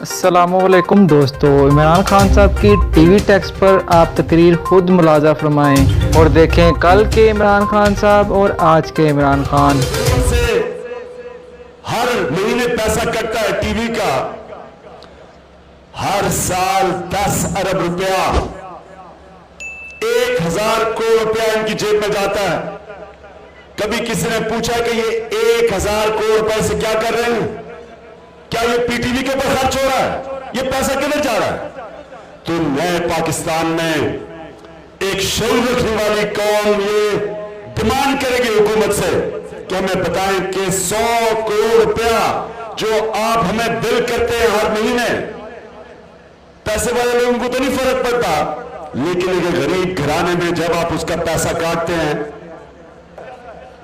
अस्सलामुअलैकुम दोस्तों, इमरान खान साहब की टीवी टेक्स्ट पर आप तकरीर खुद मुलाजा फरमाएं और देखें कल के इमरान खान साहब और आज के इमरान खान। से हर महीने पैसा कटता है टीवी का, हर साल 10 अरब रुपया, 1000 करोड़ रुपया इनकी जेब में जाता है। कभी किसी ने पूछा कि ये 1000 करोड़ रुपए से क्या कर रहे हैं? क्या ये पीटीवी के ऊपर खर्च हो रहा है? ये पैसा किधर जा रहा है? तो नए पाकिस्तान में एक शौर रखने वाली कौम ये डिमांड करेगी हुकूमत से कि हमें बताएं कि 100 करोड़ रुपया जो आप हमें बिल करते हैं हर महीने, पैसे वाले लोगों को तो नहीं फर्क पड़ता, लेकिन एक गरीब घराने में जब आप उसका पैसा काटते हैं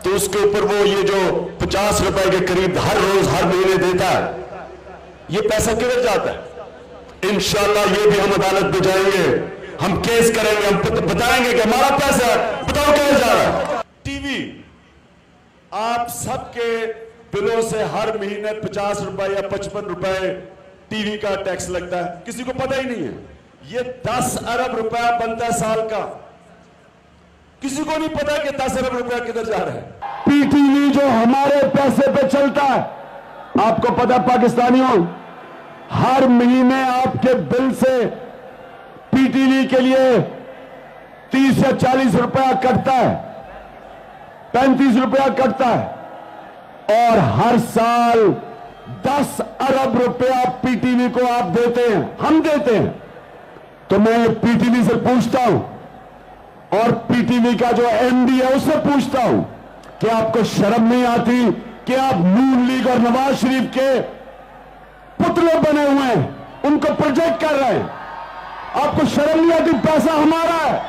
तो उसके ऊपर वो ये जो 50 रुपए के करीब हर रोज हर महीने देता है, ये पैसा किधर जाता है? इंशाल्लाह ये भी हम अदालत में जाएंगे, हम केस करेंगे, हम बताएंगे कि हमारा पैसा बताओ किधर जा रहा है। टीवी आप सबके बिलों से हर महीने 50 रुपए या 55 रुपए टीवी का टैक्स लगता है, किसी को पता ही नहीं है। ये 10 अरब रुपया बनता है साल का, किसी को नहीं पता कि 10 अरब रुपया किधर जा रहा है। पीटीवी जो हमारे पैसे पे चलता है, आपको पता पाकिस्तानियों, हर महीने आपके बिल से पीटीवी के लिए 30 या 40 रुपया कटता है, 35 रुपया कटता है, और हर साल 10 अरब रुपया पीटीवी को आप देते हैं, हम देते हैं। तो मैं पीटीवी से पूछता हूं और पीटीवी का जो एमडी है उससे पूछता हूं कि आपको शर्म नहीं आती कि आप नून लीग और नवाज शरीफ के पुतले बने हुए हैं, उनको प्रोजेक्ट कर रहे हैं? आपको शर्म नहीं आती? पैसा हमारा है,